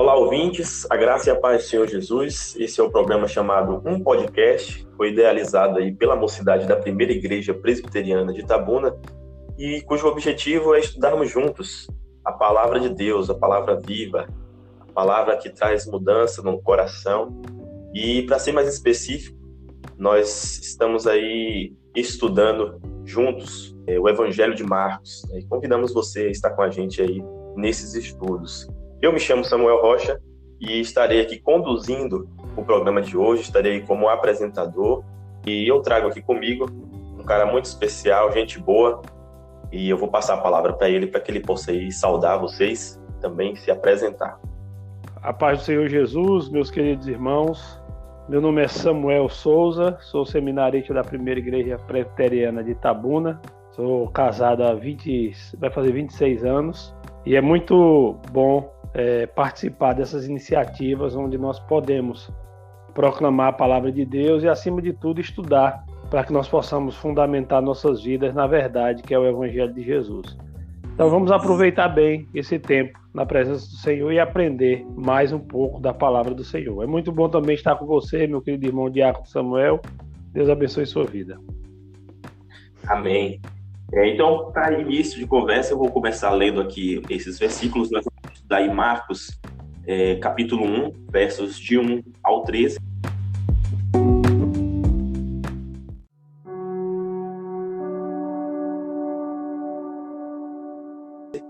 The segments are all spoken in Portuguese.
Olá, ouvintes, a graça e a paz do Senhor Jesus. Esse é o programa chamado Um Podcast, foi idealizado aí pela mocidade da Primeira Igreja Presbiteriana de Itabuna e cujo objetivo é estudarmos juntos a palavra de Deus, a palavra viva, a palavra que traz mudança no coração. E, para ser mais específico, nós estamos aí estudando juntos o Evangelho de Marcos, e convidamos você a estar com a gente aí nesses estudos. Eu me chamo Samuel Rocha e estarei aqui conduzindo o programa de hoje, estarei como apresentador e eu trago aqui comigo um cara muito especial, gente boa, e eu vou passar a palavra para ele para que ele possa aí saudar vocês e também se apresentar. A paz do Senhor Jesus, meus queridos irmãos, meu nome é Samuel Souza, sou seminarista da Primeira Igreja Presbiteriana de Itabuna, sou casado vai fazer 26 anos e é muito bom participar dessas iniciativas onde nós podemos proclamar a palavra de Deus e, acima de tudo, estudar para que nós possamos fundamentar nossas vidas na verdade, que é o Evangelho de Jesus. Então vamos aproveitar bem esse tempo na presença do Senhor e aprender mais um pouco da palavra do Senhor. É muito bom também estar com você, meu querido irmão Diácono Samuel. Deus abençoe sua vida. Amém. Então, para início de conversa, eu vou começar lendo aqui esses versículos. Nós vamos estudar em Marcos, capítulo 1, versos de 1 ao 13.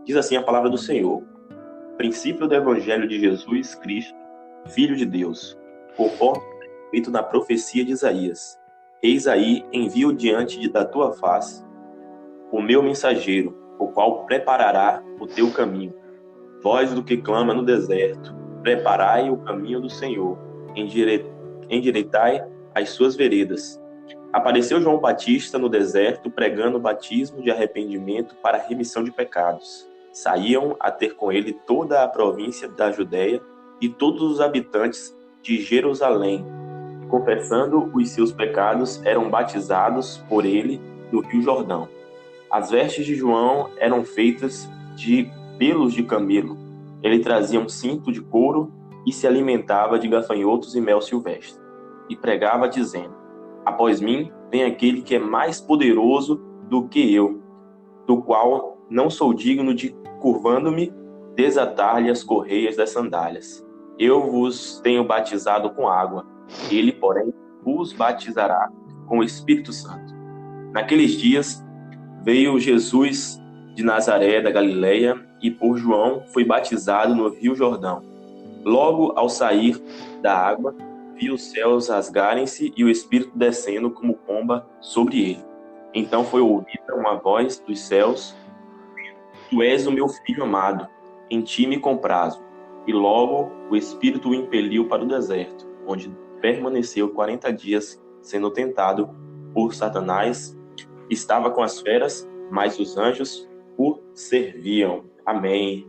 Diz assim a palavra do Senhor: princípio do Evangelho de Jesus Cristo, Filho de Deus, conforme feito na profecia de Isaías. Eis aí, envio diante da tua face o meu mensageiro, o qual preparará o teu caminho. Voz do que clama no deserto, preparai o caminho do Senhor, endireitai as suas veredas. Apareceu João Batista no deserto, pregando o batismo de arrependimento para a remissão de pecados. Saíam a ter com ele toda a província da Judéia e todos os habitantes de Jerusalém. Confessando os seus pecados, eram batizados por ele no Rio Jordão. As vestes de João eram feitas de pelos de camelo. Ele trazia um cinto de couro e se alimentava de gafanhotos e mel silvestre. E pregava dizendo: após mim vem aquele que é mais poderoso do que eu, do qual não sou digno de, curvando-me, desatar-lhe as correias das sandálias. Eu vos tenho batizado com água, ele, porém, vos batizará com o Espírito Santo. Naqueles dias veio Jesus de Nazaré da Galileia e por João foi batizado no Rio Jordão. Logo ao sair da água, viu os céus rasgarem-se e o Espírito descendo como pomba sobre ele. Então foi ouvida uma voz dos céus: Tu és o meu filho amado, em ti me comprazo. E logo o Espírito o impeliu para o deserto, onde permaneceu 40 dias sendo tentado por Satanás. Estava com as feras, mas os anjos o serviam. Amém.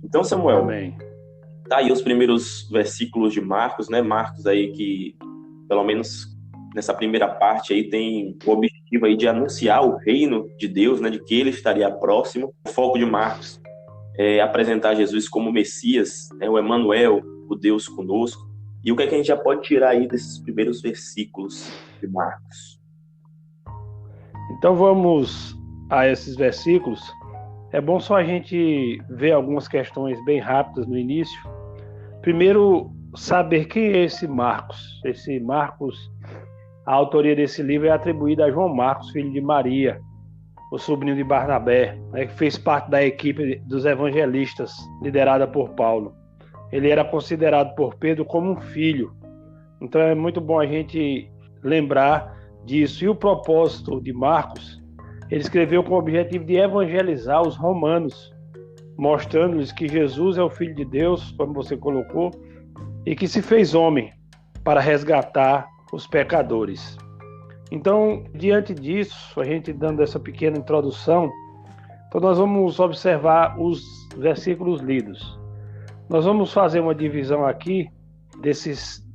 Então, Samuel, Amém. Tá aí os primeiros versículos de Marcos, né? Marcos aí que, pelo menos nessa primeira parte aí, tem o objetivo aí de anunciar o reino de Deus, né? De que ele estaria próximo. O foco de Marcos é apresentar Jesus como Messias, né, o Emanuel, o Deus conosco. E o que é que a gente já pode tirar aí desses primeiros versículos de Marcos? Então vamos a esses versículos. É bom só a gente ver algumas questões bem rápidas no início. Primeiro, saber quem é esse Marcos. Esse Marcos, a autoria desse livro é atribuída a João Marcos, filho de Maria, o sobrinho de Barnabé, que fez parte da equipe dos evangelistas, liderada por Paulo. Ele era considerado por Pedro como um filho. Então é muito bom a gente lembrar disso. E o propósito de Marcos, ele escreveu com o objetivo de evangelizar os romanos, mostrando-lhes que Jesus é o Filho de Deus, como você colocou, e que se fez homem para resgatar os pecadores. Então, diante disso, a gente dando essa pequena introdução, então nós vamos observar os versículos lidos. Nós vamos fazer uma divisão aqui desses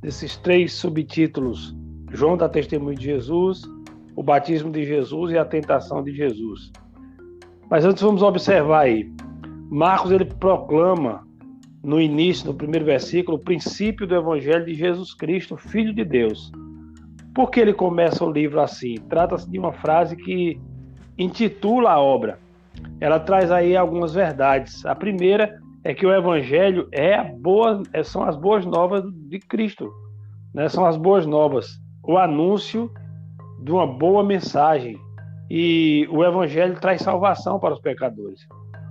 3 subtítulos: João dá testemunho de Jesus, o batismo de Jesus e a tentação de Jesus. Mas antes vamos observar aí. Marcos ele proclama no início, no primeiro versículo, o princípio do Evangelho de Jesus Cristo, Filho de Deus. Por que ele começa o livro assim? Trata-se de uma frase que intitula a obra. Ela traz aí algumas verdades. A primeira é que o Evangelho são as boas novas de Cristo, né? São as boas novas, o anúncio de uma boa mensagem. E o Evangelho traz salvação para os pecadores.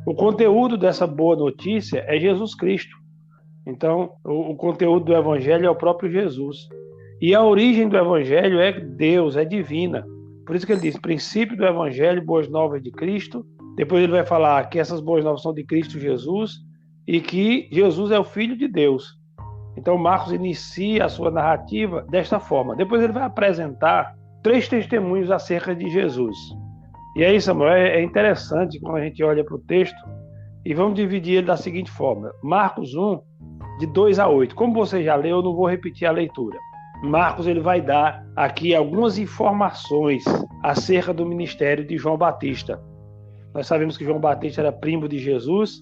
O conteúdo dessa boa notícia é Jesus Cristo. Então, o conteúdo do Evangelho é o próprio Jesus. E a origem do Evangelho é Deus, é divina. Por isso que ele diz, princípio do Evangelho, boas novas de Cristo. Depois ele vai falar que essas boas novas são de Cristo Jesus e que Jesus é o Filho de Deus. Então, Marcos inicia a sua narrativa desta forma. Depois ele vai apresentar 3 testemunhos acerca de Jesus. E aí, Samuel, é interessante quando a gente olha para o texto e vamos dividir ele da seguinte forma. Marcos 1, de 2 a 8. Como você já leu, eu não vou repetir a leitura. Marcos ele vai dar aqui algumas informações acerca do ministério de João Batista. Nós sabemos que João Batista era primo de Jesus,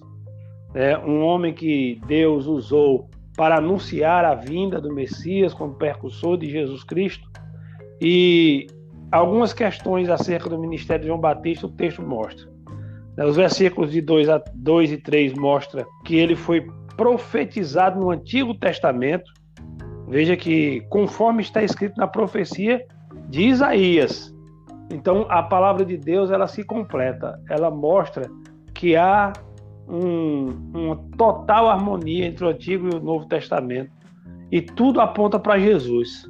né? Um homem que Deus usou para anunciar a vinda do Messias como precursor de Jesus Cristo. E algumas questões acerca do ministério de João Batista o texto mostra. Os versículos de 2 e 3 mostram que ele foi profetizado no Antigo Testamento. Veja que conforme está escrito na profecia de Isaías. Então a palavra de Deus ela se completa. Ela mostra que há uma total harmonia entre o Antigo e o Novo Testamento. E tudo aponta para Jesus.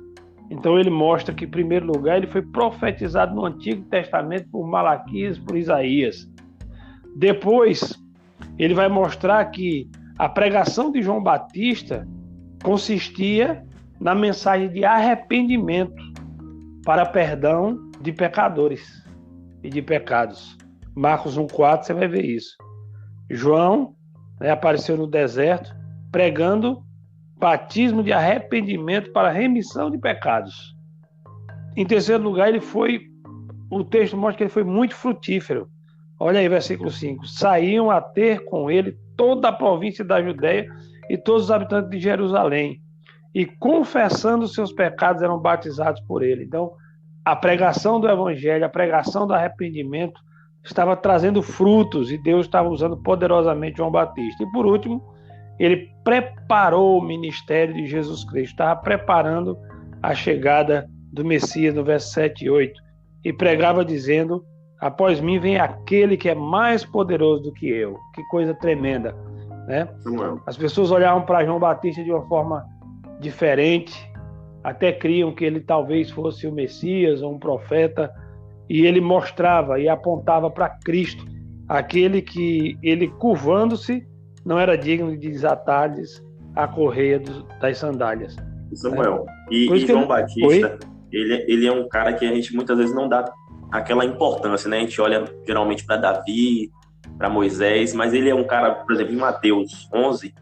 Então ele mostra que, em primeiro lugar, ele foi profetizado no Antigo Testamento por Malaquias, por Isaías. Depois, ele vai mostrar que a pregação de João Batista consistia na mensagem de arrependimento para perdão de pecadores e de pecados. Marcos 1,4, você vai ver isso. João apareceu no deserto pregando batismo de arrependimento para remissão de pecados. Em terceiro lugar, o texto mostra que ele foi muito frutífero. Olha aí, versículo 5. Saíam a ter com ele toda a província da Judéia e todos os habitantes de Jerusalém. E confessando os seus pecados eram batizados por ele. Então, a pregação do Evangelho, a pregação do arrependimento estava trazendo frutos e Deus estava usando poderosamente João Batista. E por último, ele preparou o ministério de Jesus Cristo, estava preparando a chegada do Messias no verso 7 e 8, e pregava dizendo, após mim vem aquele que é mais poderoso do que eu. Que coisa tremenda, né? As pessoas olhavam para João Batista de uma forma diferente, até criam que ele talvez fosse o Messias ou um profeta, e ele mostrava e apontava para Cristo, aquele que ele curvando-se não era digno de desatar-lhes a correia das sandálias. Samuel, e João Batista, ele é um cara que a gente muitas vezes não dá aquela importância, né? A gente olha geralmente para Davi, para Moisés, mas ele é um cara, por exemplo, em Mateus 11,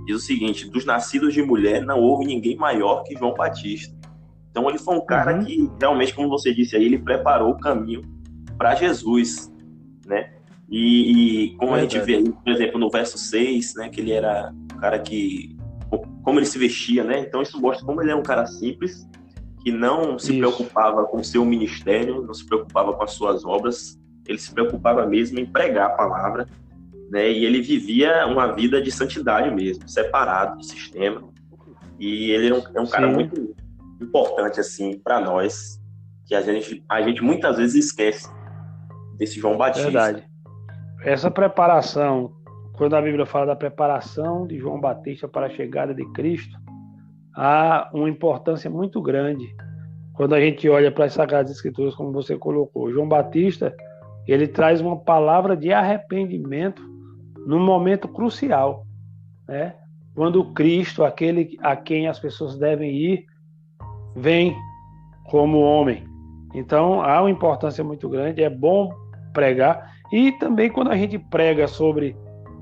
diz o seguinte, dos nascidos de mulher não houve ninguém maior que João Batista. Então ele foi um cara que realmente, como você disse aí, ele preparou o caminho para Jesus, né? E como a gente vê aí, por exemplo, no verso 6, né, que ele era um cara que, como ele se vestia, né? Então isso mostra como ele é um cara simples, que não se preocupava com o seu ministério, não se preocupava com as suas obras, ele se preocupava mesmo em pregar a palavra, né? E ele vivia uma vida de santidade mesmo, separado do sistema. E ele é um cara muito importante assim para nós, que a gente muitas vezes esquece desse João Batista. Verdade. Essa preparação, quando a Bíblia fala da preparação de João Batista para a chegada de Cristo, há uma importância muito grande quando a gente olha para as Sagradas Escrituras, como você colocou. João Batista, ele traz uma palavra de arrependimento num momento crucial, né? Quando Cristo, aquele a quem as pessoas devem ir, vem como homem. Então, há uma importância muito grande, é bom pregar. E também quando a gente prega sobre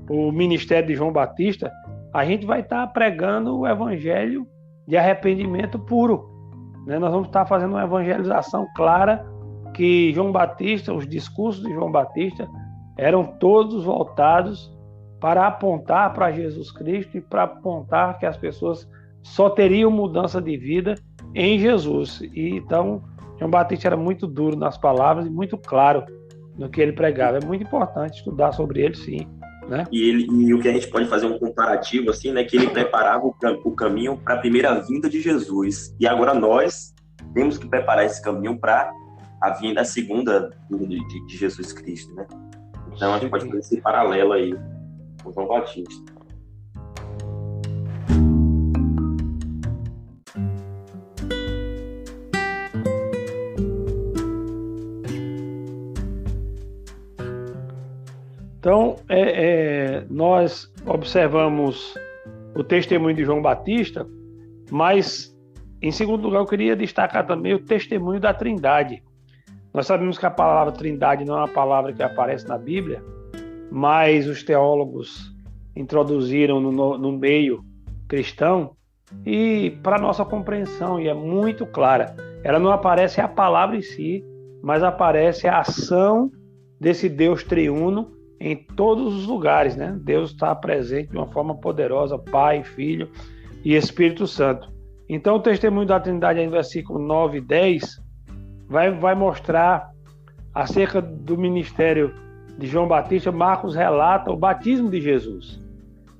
o ministério de João Batista, a gente vai estar pregando o evangelho de arrependimento puro, né? Nós vamos estar fazendo uma evangelização clara que João Batista, os discursos de João Batista, eram todos voltados para apontar para Jesus Cristo e para apontar que as pessoas só teriam mudança de vida em Jesus. E então, João Batista era muito duro nas palavras e muito claro no que ele pregava. É muito importante estudar sobre ele, sim, né? E o que a gente pode fazer um comparativo, assim, né, que ele preparava o caminho para a primeira vinda de Jesus. E agora nós temos que preparar esse caminho para a segunda vinda de Jesus Cristo, né? Então a gente pode fazer esse paralelo aí com João Batista. Então, nós observamos o testemunho de João Batista, mas, em segundo lugar, eu queria destacar também o testemunho da Trindade. Nós sabemos que a palavra Trindade não é uma palavra que aparece na Bíblia, mas os teólogos introduziram no meio cristão e, para nossa compreensão, e é muito clara, ela não aparece a palavra em si, mas aparece a ação desse Deus triuno em todos os lugares, né? Deus está presente de uma forma poderosa, Pai, Filho e Espírito Santo. Então, o testemunho da Trindade, aí no versículo 9 e 10, vai mostrar acerca do ministério de João Batista. Marcos relata o batismo de Jesus.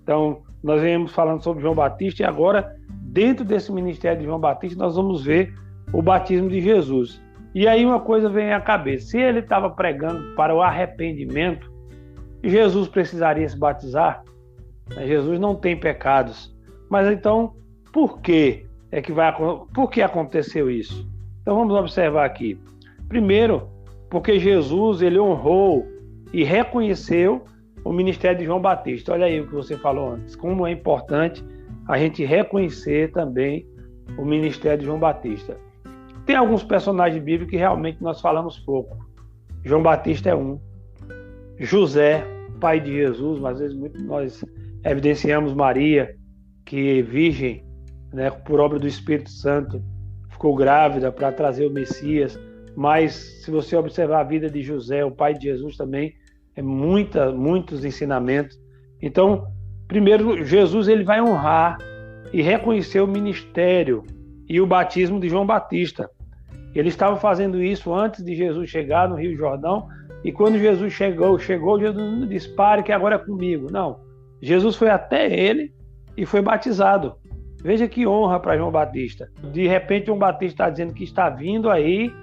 Então, nós viemos falando sobre João Batista e agora, dentro desse ministério de João Batista, nós vamos ver o batismo de Jesus. E aí uma coisa vem à cabeça. Se ele estava pregando para o arrependimento, Jesus precisaria se batizar? Jesus não tem pecados. Mas então, por que aconteceu isso? Então vamos observar aqui. Primeiro, porque Jesus ele honrou e reconheceu o ministério de João Batista. Olha aí o que você falou antes. Como é importante a gente reconhecer também o ministério de João Batista. Tem alguns personagens bíblicos que realmente nós falamos pouco. João Batista é um. José, pai de Jesus, mas às vezes nós evidenciamos Maria, que é virgem, né, por obra do Espírito Santo, ficou grávida para trazer o Messias. Mas se você observar a vida de José, o pai de Jesus também, é muitos ensinamentos. Então, primeiro, Jesus ele vai honrar e reconhecer o ministério e o batismo de João Batista. Ele estava fazendo isso antes de Jesus chegar no Rio Jordão, e quando Jesus chegou, Jesus não disse, pare que agora é comigo. Não, Jesus foi até ele e foi batizado. Veja que honra para João Batista. De repente, João Batista está dizendo que está vindo aí,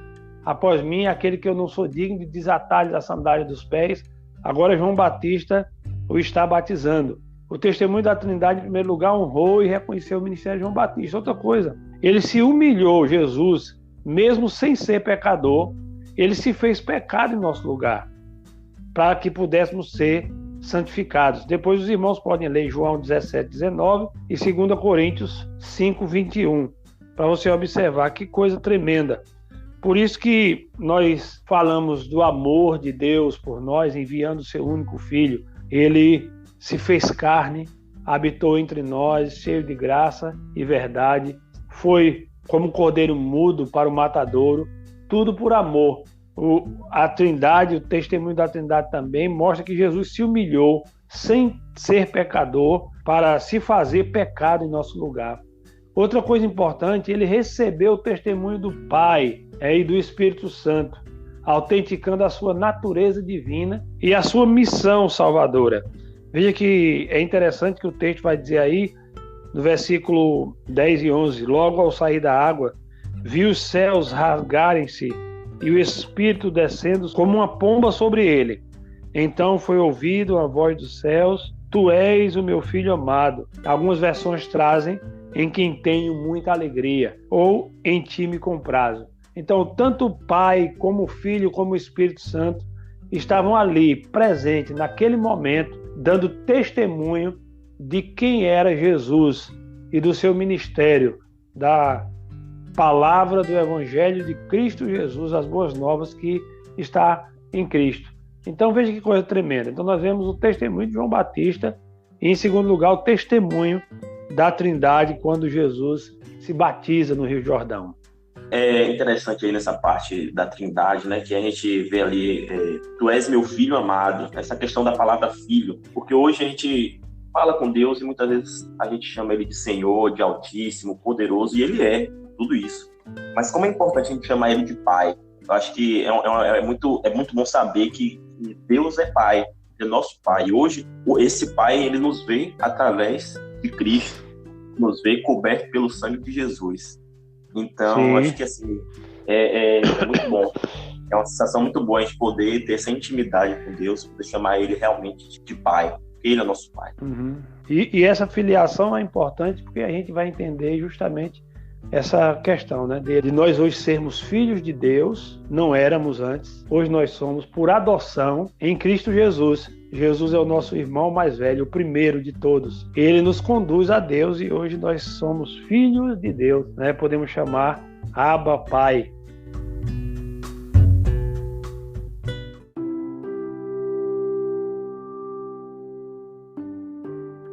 após mim, aquele que eu não sou digno de desatar-lhe a sandália dos pés. Agora João Batista o está batizando. O testemunho da Trindade, em primeiro lugar, honrou e reconheceu o ministério de João Batista. Outra coisa, ele se humilhou, Jesus, mesmo sem ser pecador, ele se fez pecado em nosso lugar, para que pudéssemos ser santificados. Depois os irmãos podem ler João 17, 19 e 2 Coríntios 5, 21, para você observar que coisa tremenda. Por isso que nós falamos do amor de Deus por nós, enviando o seu único Filho. Ele se fez carne, habitou entre nós, cheio de graça e verdade, foi como um cordeiro mudo para o matadouro, tudo por amor. A Trindade, o testemunho da Trindade também mostra que Jesus se humilhou sem ser pecador para se fazer pecado em nosso lugar. Outra coisa importante, ele recebeu o testemunho do Pai e do Espírito Santo, autenticando a sua natureza divina e a sua missão salvadora. Veja que é interessante que o texto vai dizer aí, no versículo 10 e 11, logo ao sair da água, viu os céus rasgarem-se e o Espírito descendo como uma pomba sobre ele. Então foi ouvido a voz dos céus, tu és o meu filho amado. Algumas versões trazem em quem tenho muita alegria, ou em ti me comprazo. Então, tanto o Pai, como o Filho, como o Espírito Santo estavam ali, presentes, naquele momento, dando testemunho de quem era Jesus e do seu ministério, da palavra do Evangelho de Cristo Jesus, as boas novas que está em Cristo. Então, veja que coisa tremenda. Então, nós vemos o testemunho de João Batista e, em segundo lugar, o testemunho da Trindade quando Jesus se batiza no Rio Jordão. É interessante aí nessa parte da Trindade, né, que a gente vê ali, tu és meu filho amado, essa questão da palavra filho, porque hoje a gente fala com Deus e muitas vezes a gente chama ele de Senhor, de Altíssimo, Poderoso, e ele é tudo isso. Mas como é importante a gente chamar ele de Pai? Eu acho que é muito bom saber que Deus é Pai, é nosso Pai. E hoje, esse Pai, ele nos vê através de Cristo, nos vê coberto pelo sangue de Jesus. Então, Sim. acho que assim, é muito bom. É uma sensação muito boa a gente poder ter essa intimidade com Deus, poder chamar Ele realmente de Pai, porque Ele é nosso Pai. Uhum. E essa filiação é importante porque a gente vai entender justamente essa questão, né, de nós hoje sermos filhos de Deus, não éramos antes, hoje nós somos por adoção em Cristo Jesus. Jesus é o nosso irmão mais velho, o primeiro de todos. Ele nos conduz a Deus e hoje nós somos filhos de Deus, né? Podemos chamar Abba Pai.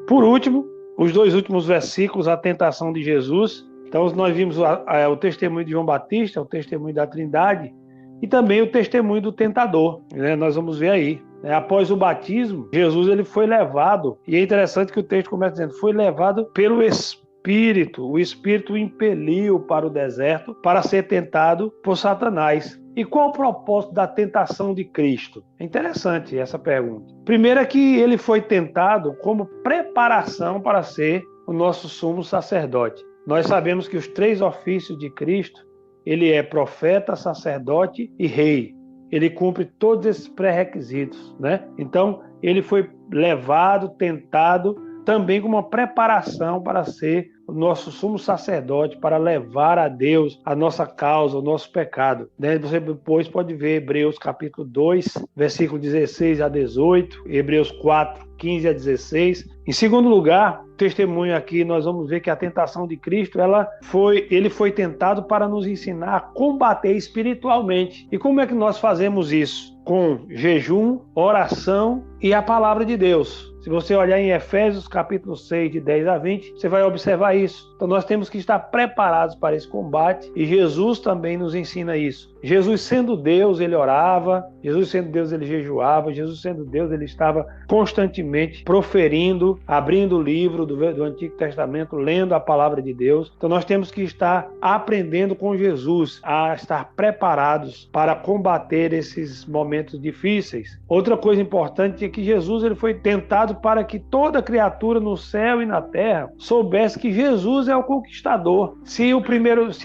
Por último, os dois últimos versículos, a tentação de Jesus. Então, nós vimos o testemunho de João Batista, o testemunho da Trindade e também o testemunho do tentador, né? Nós vamos ver aí. Após o batismo, Jesus ele foi levado, e é interessante que o texto começa dizendo, foi levado pelo Espírito. O Espírito o impeliu para o deserto para ser tentado por Satanás. E qual o propósito da tentação de Cristo? É interessante essa pergunta. Primeiro é que ele foi tentado como preparação para ser o nosso sumo sacerdote. Nós sabemos que os 3 ofícios de Cristo, ele é profeta, sacerdote e rei. Ele cumpre todos esses pré-requisitos, né? Então, ele foi levado, tentado, também com uma preparação para ser o nosso sumo sacerdote, para levar a Deus a nossa causa, o nosso pecado. Você depois pode ver Hebreus capítulo 2, versículo 16 a 18, Hebreus 4, 15 a 16. Em segundo lugar, testemunho aqui, nós vamos ver que a tentação de Cristo, ele foi tentado para nos ensinar a combater espiritualmente. E como é que nós fazemos isso? Com jejum, oração e a palavra de Deus. Se você olhar em Efésios capítulo 6, de 10 a 20, você vai observar isso. Então nós temos que estar preparados para esse combate e Jesus também nos ensina isso. Jesus sendo Deus, ele orava, Jesus sendo Deus, ele jejuava, Jesus sendo Deus, ele estava constantemente proferindo, abrindo o livro do Antigo Testamento, lendo a palavra de Deus. Então nós temos que estar aprendendo com Jesus, a estar preparados para combater esses momentos difíceis. Outra coisa importante é que Jesus ele foi tentado para que toda criatura no céu e na terra soubesse que Jesus é o conquistador. Se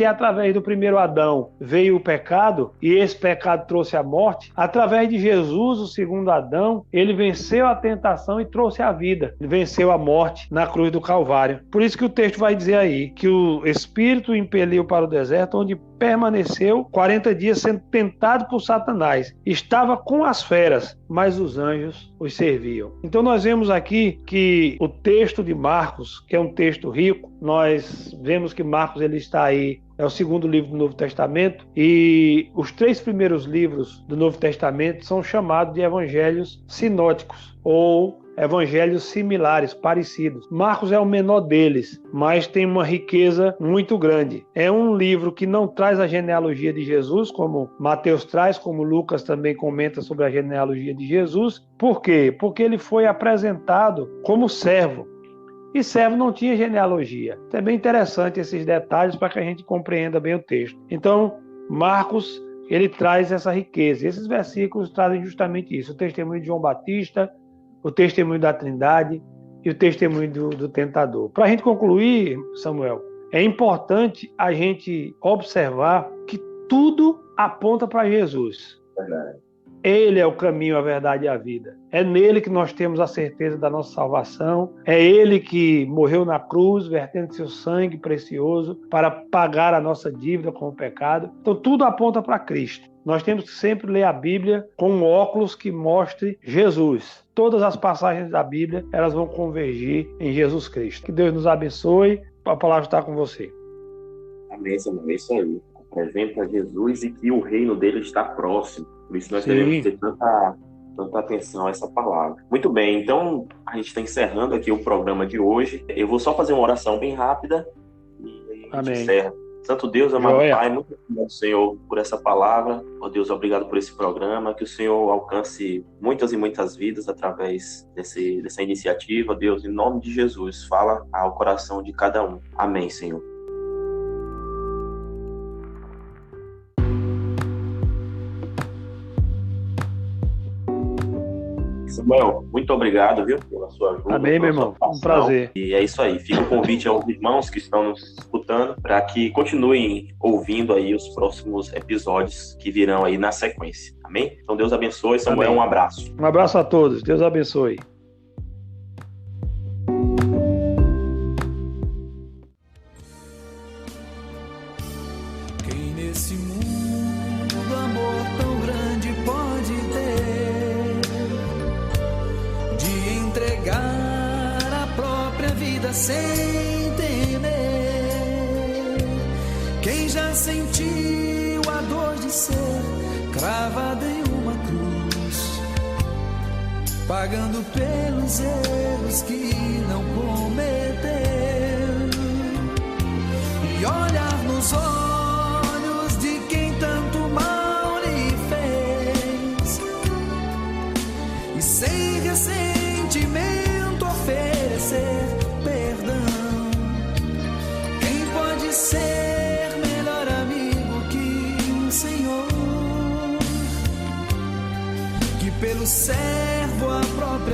através do primeiro Adão veio o pecado e esse pecado trouxe a morte, através de Jesus, o segundo Adão, ele venceu a tentação e trouxe a vida. Ele venceu a morte na cruz do Calvário. Por isso que o texto vai dizer aí que o Espírito o impeliu para o deserto, onde permaneceu 40 dias sendo tentado por Satanás. Estava com as feras, mas os anjos os serviam. Então nós vemos aqui que o texto de Marcos, que é um texto rico, nós vemos que Marcos ele está aí, é o segundo livro do Novo Testamento, e os 3 primeiros livros do Novo Testamento são chamados de evangelhos sinóticos, ou evangelhos similares, parecidos. Marcos é o menor deles, mas tem uma riqueza muito grande. É um livro que não traz a genealogia de Jesus, como Mateus traz, como Lucas também comenta sobre a genealogia de Jesus. Por quê? Porque ele foi apresentado como servo. E servo não tinha genealogia. É bem interessante esses detalhes para que a gente compreenda bem o texto. Então, Marcos, ele traz essa riqueza. Esses versículos trazem justamente isso. O testemunho de João Batista, o testemunho da Trindade e o testemunho do tentador. Para a gente concluir, Samuel, é importante a gente observar que tudo aponta para Jesus. Verdade. Ele é o caminho, a verdade e a vida. É nele que nós temos a certeza da nossa salvação. É ele que morreu na cruz, vertendo seu sangue precioso para pagar a nossa dívida com o pecado. Então tudo aponta para Cristo. Nós temos que sempre ler a Bíblia com um óculos que mostre Jesus. Todas as passagens da Bíblia, elas vão convergir em Jesus Cristo. Que Deus nos abençoe. A palavra está com você. Amém, Samuel. É isso aí. Apresenta Jesus e que o reino dele está próximo. Por isso nós devemos ter tanta atenção a essa palavra. Muito bem, então a gente está encerrando aqui o programa de hoje. Eu vou só fazer uma oração bem rápida e a gente encerra. Santo Deus, amado Joia. Pai, muito obrigado, Senhor, por essa palavra. Ó Deus, obrigado por esse programa. Que o Senhor alcance muitas e muitas vidas através dessa iniciativa. Deus, em nome de Jesus, fala ao coração de cada um. Amém, Senhor. Samuel, muito obrigado, viu, pela sua ajuda. Amém, meu irmão. Um prazer. E é isso aí. Fica o convite aos irmãos que estão nos escutando para que continuem ouvindo aí os próximos episódios que virão aí na sequência. Amém? Então Deus abençoe. Samuel, Amém. Um abraço. Um abraço a todos. Deus abençoe. Quem nesse mundo amor tão grande pode ter, de entregar a própria vida sem temer? Quem já sentiu a dor de ser cravado em uma cruz, pagando pelos erros que não cometeu, e olhar nos olhos de quem tanto mal lhe fez, e sem ressentimento oferecer perdão? Quem pode ser melhor amigo que o Senhor, que pelo servo a própria